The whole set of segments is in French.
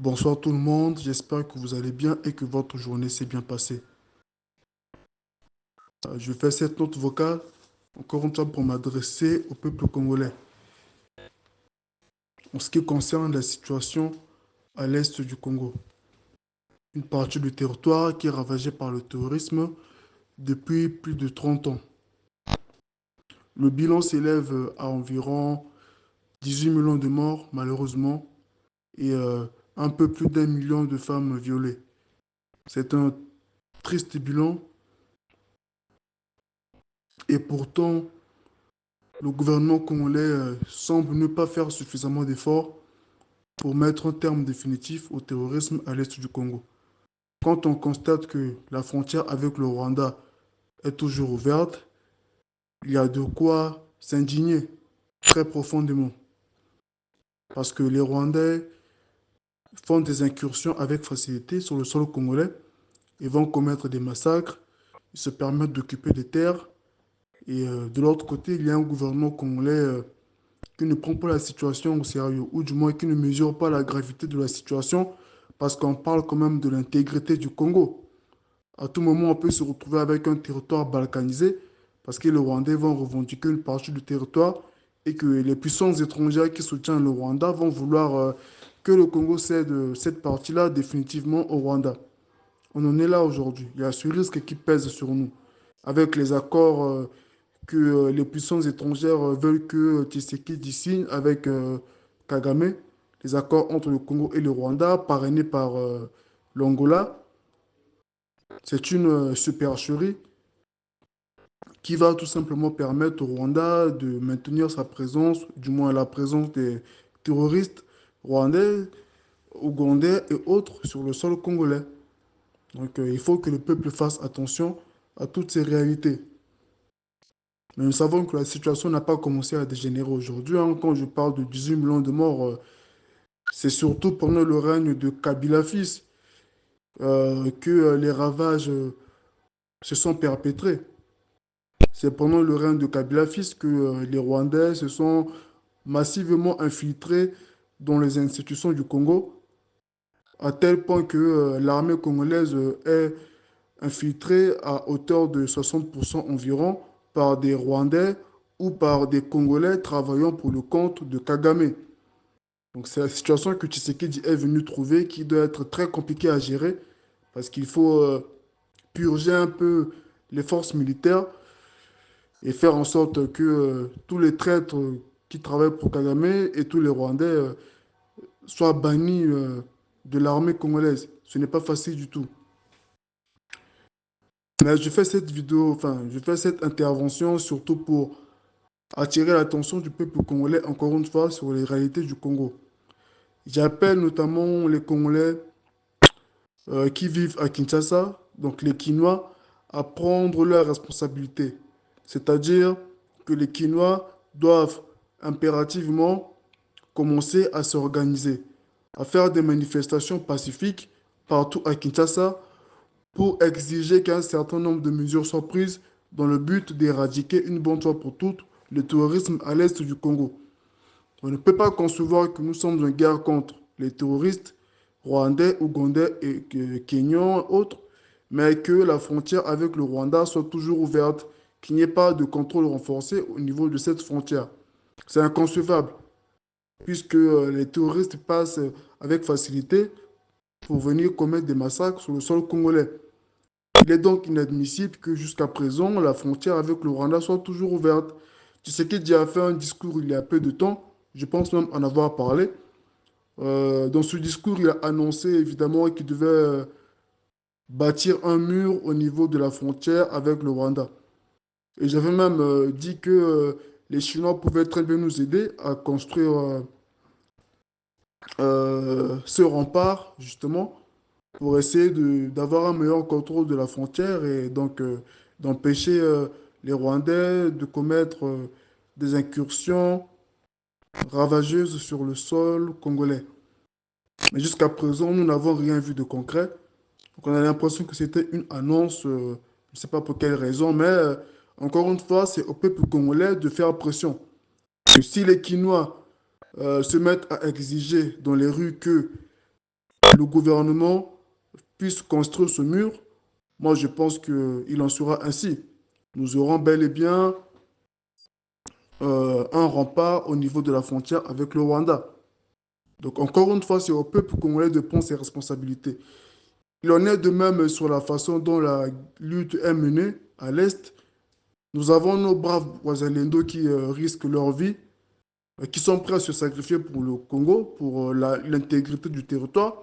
Bonsoir tout le monde, j'espère que vous allez bien et que votre journée s'est bien passée. Je fais cette note vocale encore une fois pour m'adresser au peuple congolais. En ce qui concerne la situation à l'est du Congo, une partie du territoire qui est ravagée par le terrorisme depuis plus de 30 ans. Le bilan s'élève à environ 18 millions de morts malheureusement et un peu plus d'un million de femmes violées. C'est un triste bilan et pourtant le gouvernement congolais semble ne pas faire suffisamment d'efforts pour mettre un terme définitif au terrorisme à l'est du Congo. Quand on constate que la frontière avec le Rwanda est toujours ouverte, il y a de quoi s'indigner très profondément. Parce que les Rwandais font des incursions avec facilité sur le sol congolais et vont commettre des massacres, ils se permettent d'occuper des terres. Et de l'autre côté, il y a un gouvernement congolais qui ne prend pas la situation au sérieux, ou du moins qui ne mesure pas la gravité de la situation, parce qu'on parle quand même de l'intégrité du Congo. À tout moment, on peut se retrouver avec un territoire balkanisé, parce que les Rwandais vont revendiquer une partie du territoire, et que les puissances étrangères qui soutiennent le Rwanda vont vouloir que le Congo cède cette partie-là définitivement au Rwanda. On en est là aujourd'hui. Il y a ce risque qui pèse sur nous, avec les accords que les puissances étrangères veulent que Tshisekedi signe avec Kagame, les accords entre le Congo et le Rwanda, parrainés par l'Angola. C'est une supercherie qui va tout simplement permettre au Rwanda de maintenir sa présence, du moins la présence des terroristes rwandais, ougandais et autres sur le sol congolais. Donc il faut que le peuple fasse attention à toutes ces réalités. Mais nous savons que la situation n'a pas commencé à dégénérer aujourd'hui, hein. Quand je parle de 18 millions de morts, c'est surtout pendant le règne de Kabila fils que les ravages se sont perpétrés. C'est pendant le règne de Kabila fils que les Rwandais se sont massivement infiltrés dans les institutions du Congo, à tel point que l'armée congolaise est infiltrée à hauteur de 60% environ par des Rwandais ou par des Congolais travaillant pour le compte de Kagame. Donc c'est la situation que Tshisekedi est venu trouver qui doit être très compliquée à gérer parce qu'il faut purger un peu les forces militaires et faire en sorte que tous les traîtres qui travaillent pour Kagame et tous les Rwandais soient bannis de l'armée congolaise. Ce n'est pas facile du tout. Mais je fais cette vidéo, enfin, je fais cette intervention surtout pour attirer l'attention du peuple congolais encore une fois sur les réalités du Congo. J'appelle notamment les Congolais qui vivent à Kinshasa, donc les Kinois, à prendre leurs responsabilités. C'est-à-dire que les Kinois doivent impérativement commencer à s'organiser, à faire des manifestations pacifiques partout à Kinshasa pour exiger qu'un certain nombre de mesures soient prises dans le but d'éradiquer une bonne fois pour toutes le terrorisme à l'est du Congo. On ne peut pas concevoir que nous sommes en guerre contre les terroristes rwandais, ougandais et kenyans et autres, mais que la frontière avec le Rwanda soit toujours ouverte, qu'il n'y ait pas de contrôle renforcé au niveau de cette frontière. C'est inconcevable, puisque les terroristes passent avec facilité pour venir commettre des massacres sur le sol congolais. Il est donc inadmissible que jusqu'à présent, la frontière avec le Rwanda soit toujours ouverte. Tshisekedi a fait un discours il y a peu de temps, je pense même en avoir parlé. Dans ce discours, il a annoncé évidemment qu'il devait bâtir un mur au niveau de la frontière avec le Rwanda. Et j'avais même dit que les Chinois pouvaient très bien nous aider à construire ce rempart, justement, pour essayer d'avoir un meilleur contrôle de la frontière et donc d'empêcher les Rwandais de commettre des incursions ravageuses sur le sol congolais. Mais jusqu'à présent, nous n'avons rien vu de concret. Donc on a l'impression que c'était une annonce, je ne sais pas pour quelle raison, mais encore une fois, c'est au peuple congolais de faire pression. Que si les Quinois se mettent à exiger dans les rues que le gouvernement puisse construire ce mur, moi je pense qu'il en sera ainsi. Nous aurons bel et bien un rempart au niveau de la frontière avec le Rwanda. Donc encore une fois, c'est au peuple congolais de prendre ses responsabilités. Il en est de même sur la façon dont la lutte est menée à l'Est. Nous avons nos braves Wazalendo qui risquent leur vie, qui sont prêts à se sacrifier pour le Congo, pour l'intégrité du territoire,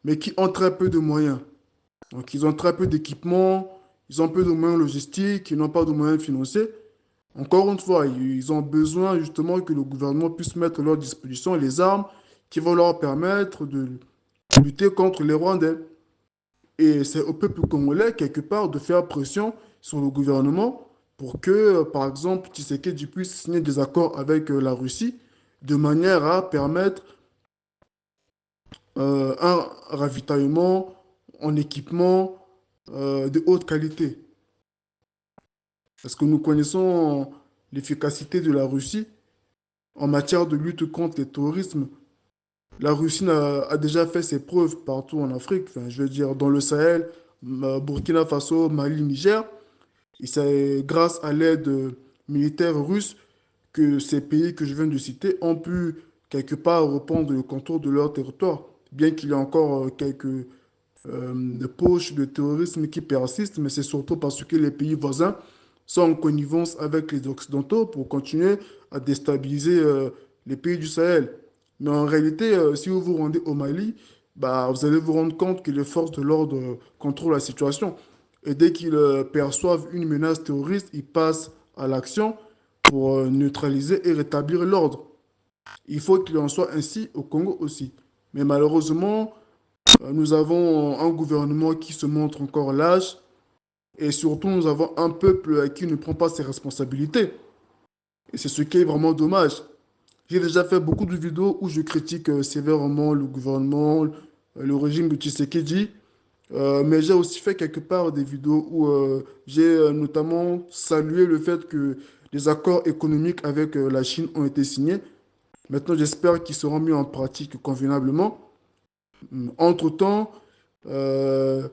mais qui ont très peu de moyens. Donc ils ont très peu d'équipements, ils ont peu de moyens logistiques, ils n'ont pas de moyens financiers. Encore une fois, ils ont besoin justement que le gouvernement puisse mettre à leur disposition les armes qui vont leur permettre de lutter contre les Rwandais. Et c'est au peuple congolais, quelque part, de faire pression sur le gouvernement pour que, par exemple, Tshisekedi puisse signer des accords avec la Russie de manière à permettre un ravitaillement en équipement de haute qualité. Parce que nous connaissons l'efficacité de la Russie en matière de lutte contre le terrorisme. La Russie a déjà fait ses preuves partout en Afrique, enfin, je veux dire dans le Sahel, Burkina Faso, Mali, Niger. Et c'est grâce à l'aide militaire russe que ces pays que je viens de citer ont pu quelque part reprendre le contrôle de leur territoire, bien qu'il y ait encore quelques poches de terrorisme qui persistent, mais c'est surtout parce que les pays voisins sont en connivence avec les Occidentaux pour continuer à déstabiliser les pays du Sahel. Mais en réalité, si vous vous rendez au Mali, bah, vous allez vous rendre compte que les forces de l'ordre contrôlent la situation. Et dès qu'ils perçoivent une menace terroriste, ils passent à l'action pour neutraliser et rétablir l'ordre. Il faut qu'il en soit ainsi au Congo aussi. Mais malheureusement, nous avons un gouvernement qui se montre encore lâche et surtout nous avons un peuple qui ne prend pas ses responsabilités. Et c'est ce qui est vraiment dommage. J'ai déjà fait beaucoup de vidéos où je critique sévèrement le gouvernement, le régime de Tshisekedi, mais j'ai aussi fait quelque part des vidéos où j'ai notamment salué le fait que les accords économiques avec la Chine ont été signés. Maintenant, j'espère qu'ils seront mis en pratique convenablement. Entre-temps, euh,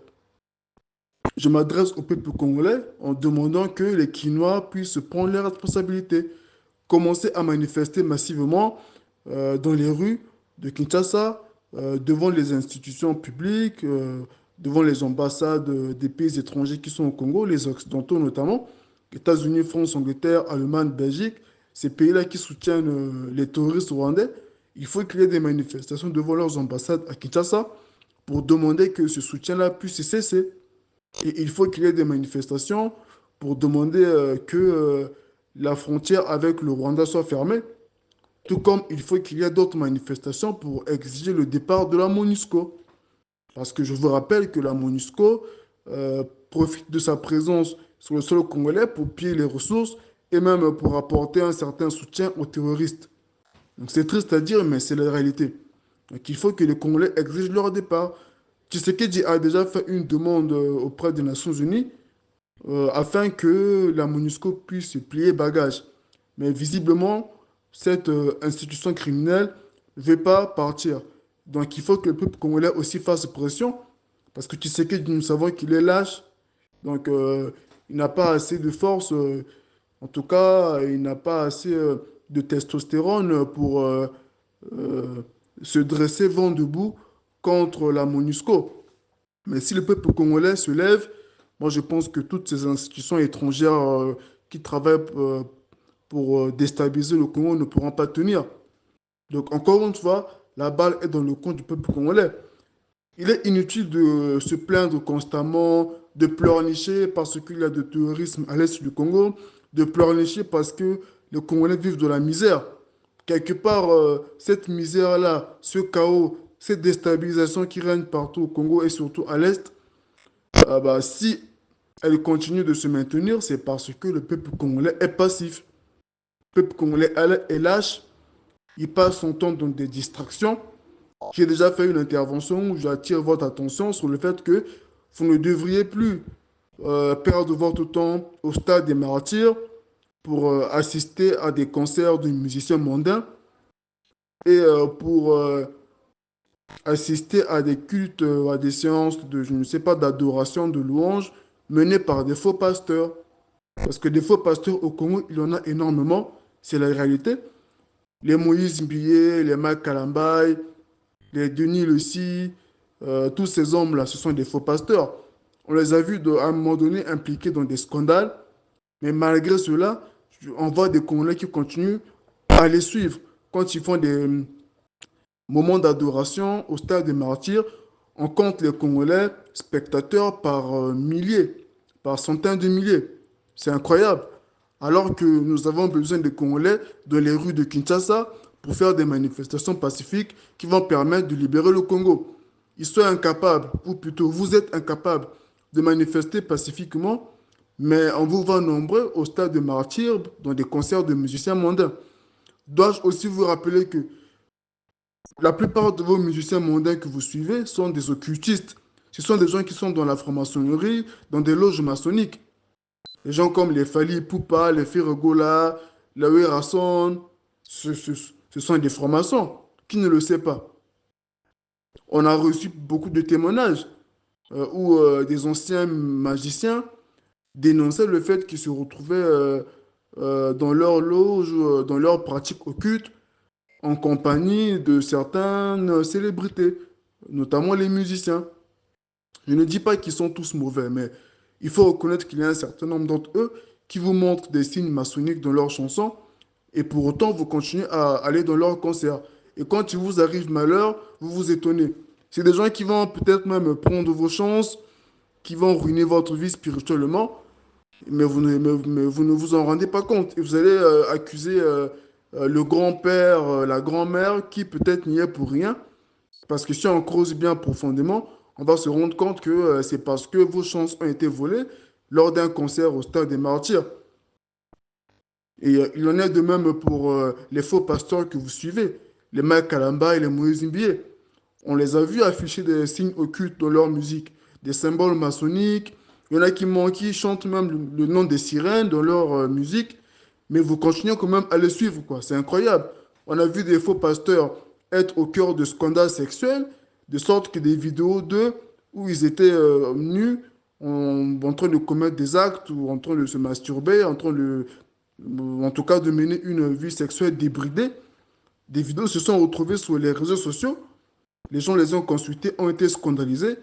je m'adresse au peuple congolais en demandant que les Quinois puissent prendre leurs responsabilités, commencer à manifester massivement dans les rues de Kinshasa, devant les institutions publiques, devant les ambassades des pays étrangers qui sont au Congo, les Occidentaux notamment, États-Unis, France, Angleterre, Allemagne, Belgique, ces pays-là qui soutiennent les terroristes rwandais. Il faut qu'il y ait des manifestations devant leurs ambassades à Kinshasa pour demander que ce soutien-là puisse cesser. Et il faut qu'il y ait des manifestations pour demander que la frontière avec le Rwanda soit fermée, tout comme il faut qu'il y ait d'autres manifestations pour exiger le départ de la MONUSCO. Parce que je vous rappelle que la MONUSCO profite de sa présence sur le sol congolais pour piller les ressources et même pour apporter un certain soutien aux terroristes. Donc c'est triste à dire, mais c'est la réalité. Donc il faut que les Congolais exigent leur départ. Tshisekedi a déjà fait une demande auprès des Nations Unies afin que la MONUSCO puisse plier bagage. Mais visiblement, cette institution criminelle ne veut pas partir. Donc il faut que le peuple congolais aussi fasse pression, parce que tu sais que nous savons qu'il est lâche, donc il n'a pas assez de force, en tout cas, il n'a pas assez de testostérone pour euh, se dresser vent debout contre la MONUSCO. Mais si le peuple congolais se lève, moi je pense que toutes ces institutions étrangères qui travaillent pour déstabiliser le Congo ne pourront pas tenir. Donc encore une fois, la balle est dans le camp du peuple congolais. Il est inutile de se plaindre constamment, de pleurnicher parce qu'il y a de terrorisme à l'est du Congo, de pleurnicher parce que les Congolais vivent de la misère. Quelque part, cette misère-là, ce chaos, cette déstabilisation qui règne partout au Congo et surtout à l'est, ah bah, si elle continue de se maintenir, c'est parce que le peuple congolais est passif. Le peuple congolais est lâche, il passe son temps dans des distractions. J'ai déjà fait une intervention où j'attire votre attention sur le fait que vous ne devriez plus perdre votre temps au stade des martyrs pour assister à des concerts de musiciens mondains et pour assister à des cultes, à des séances de, je ne sais pas, d'adoration, de louange, menées par des faux pasteurs. Parce que des faux pasteurs au Congo, il y en a énormément, c'est la réalité. Les Moïse Mbiye, les Mike Kalambay, les Denis Lucie, tous ces hommes-là, ce sont des faux pasteurs. On les a vus à un moment donné impliqués dans des scandales, mais malgré cela, on voit des Congolais qui continuent à les suivre. Quand ils font des moments d'adoration au stade des martyrs, on compte les Congolais spectateurs par milliers, par centaines de milliers. C'est incroyable. Alors que nous avons besoin des Congolais dans les rues de Kinshasa pour faire des manifestations pacifiques qui vont permettre de libérer le Congo. Ils sont incapables, ou plutôt vous êtes incapables de manifester pacifiquement, mais on vous voit nombreux au stade de martyrs dans des concerts de musiciens mondains. Dois-je aussi vous rappeler que la plupart de vos musiciens mondains que vous suivez sont des occultistes. Ce sont des gens qui sont dans la franc-maçonnerie, dans des loges maçonniques. Des gens comme les Fali Ipupa, les Ferregola, Lawe Rasson, ce sont des francs-maçons. Qui ne le sait pas? On a reçu beaucoup de témoignages où des anciens magiciens dénonçaient le fait qu'ils se retrouvaient dans leur loge, dans leur pratique occulte, en compagnie de certaines célébrités, notamment les musiciens. Je ne dis pas qu'ils sont tous mauvais, mais il faut reconnaître qu'il y a un certain nombre d'entre eux qui vous montrent des signes maçonniques dans leurs chansons et pour autant vous continuez à aller dans leurs concerts. Et quand il vous arrive malheur, vous vous étonnez. C'est des gens qui vont peut-être même prendre vos chances, qui vont ruiner votre vie spirituellement, mais vous ne vous en rendez pas compte. Et vous allez accuser le grand-père, la grand-mère, qui peut-être n'y est pour rien. Parce que si on creuse bien profondément, on va se rendre compte que c'est parce que vos chances ont été volées lors d'un concert au Stade des Martyrs. Et il en est de même pour les faux pasteurs que vous suivez, les Mike Kalamba et les Moïse Mbié. On les a vus afficher des signes occultes dans leur musique, des symboles maçonniques. Il y en a qui chantent même le nom des sirènes dans leur musique, mais vous continuez quand même à les suivre, quoi. C'est incroyable. On a vu des faux pasteurs être au cœur de scandales sexuels, de sorte que des vidéos d'eux où ils étaient nus, en train de commettre des actes ou en train de se masturber, en tout cas de mener une vie sexuelle débridée. Des vidéos se sont retrouvées sur les réseaux sociaux. Les gens les ont consultés, ont été scandalisés.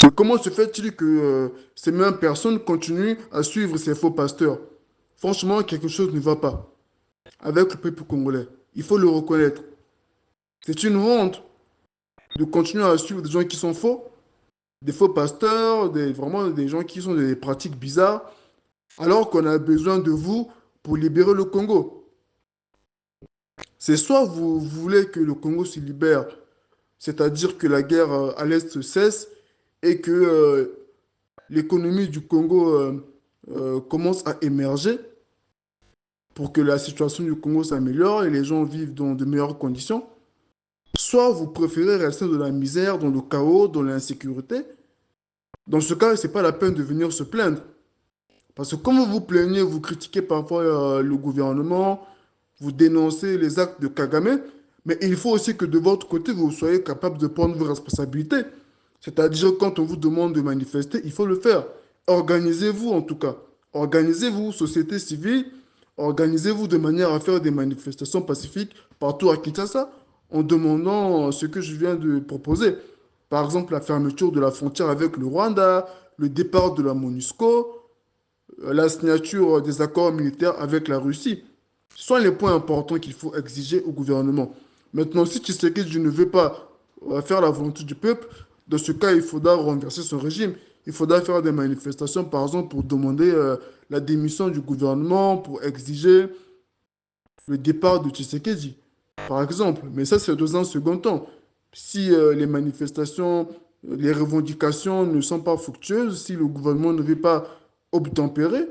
Mais comment se fait-il que ces mêmes personnes continuent à suivre ces faux pasteurs? Franchement, quelque chose ne va pas avec le peuple congolais. Il faut le reconnaître. C'est une honte de continuer à suivre des gens qui sont faux, des faux pasteurs, vraiment des gens qui sont des pratiques bizarres, alors qu'on a besoin de vous pour libérer le Congo. C'est soit vous voulez que le Congo se libère, c'est-à-dire que la guerre à l'Est cesse et que l'économie du Congo commence à émerger pour que la situation du Congo s'améliore et les gens vivent dans de meilleures conditions. Soit vous préférez rester dans la misère, dans le chaos, dans l'insécurité. Dans ce cas, ce n'est pas la peine de venir se plaindre. Parce que comme vous vous plaignez, vous critiquez parfois le gouvernement, vous dénoncez les actes de Kagame, mais il faut aussi que de votre côté, vous soyez capable de prendre vos responsabilités. C'est-à-dire, quand on vous demande de manifester, il faut le faire. Organisez-vous en tout cas. Organisez-vous, société civile, organisez-vous de manière à faire des manifestations pacifiques partout à Kinshasa en demandant ce que je viens de proposer. Par exemple, la fermeture de la frontière avec le Rwanda, le départ de la MONUSCO, la signature des accords militaires avec la Russie. Ce sont les points importants qu'il faut exiger au gouvernement. Maintenant, si Tshisekedi ne veut pas faire la volonté du peuple, dans ce cas, il faudra renverser son régime. Il faudra faire des manifestations, par exemple, pour demander la démission du gouvernement, pour exiger le départ de Tshisekedi, par exemple. Mais ça, c'est dans un second temps. Si les manifestations, les revendications ne sont pas fructueuses, si le gouvernement ne veut pas obtempérer,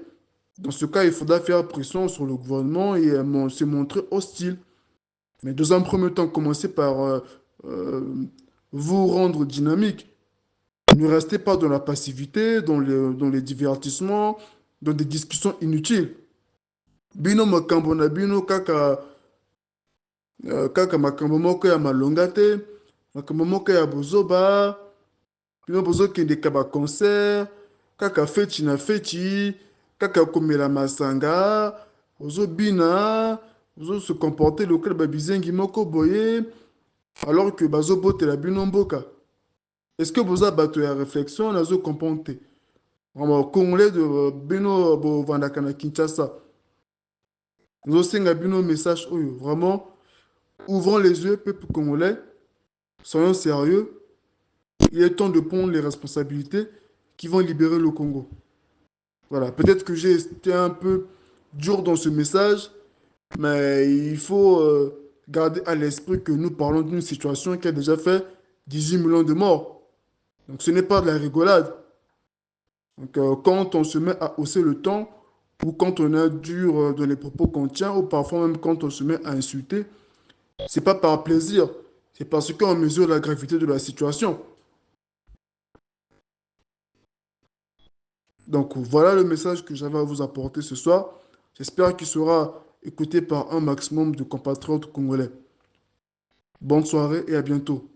dans ce cas, il faudra faire pression sur le gouvernement et se montrer hostile. Mais dans un premier temps, commencez par euh, vous rendre dynamique. Ne restez pas dans la passivité, dans les divertissements, dans des discussions inutiles. Bino makambo na bino kaka makambo moko ya malonga te. Donc, moment qu'il y a bozoba, puis bozo qui est kaba concert, kaka feti na feti, kaka komela masanga, bozo bina, bozo se comporter local babizengi moko boye, alors que bazo bote la bino mboka. Est-ce que boza bato ya réflexion nazo comprendre te? Vraiment, Congolais de bino bo vandaka na Kinshasa. Nous senga bino message oyo, vraiment, ouvrons les yeux, peuple congolais, soyons sérieux. Il est temps de prendre les responsabilités qui vont libérer le Congo. Voilà, peut-être que j'ai été un peu dur dans ce message, mais il faut garder à l'esprit que nous parlons d'une situation qui a déjà fait 18 millions de morts. Donc ce n'est pas de la rigolade. Donc quand on se met à hausser le ton, ou quand on est dur dans les propos qu'on tient, ou parfois même quand on se met à insulter, c'est pas par plaisir, c'est parce qu'on mesure la gravité de la situation. Donc voilà le message que j'avais à vous apporter ce soir. J'espère qu'il sera écouté par un maximum de compatriotes congolais. Bonne soirée et à bientôt.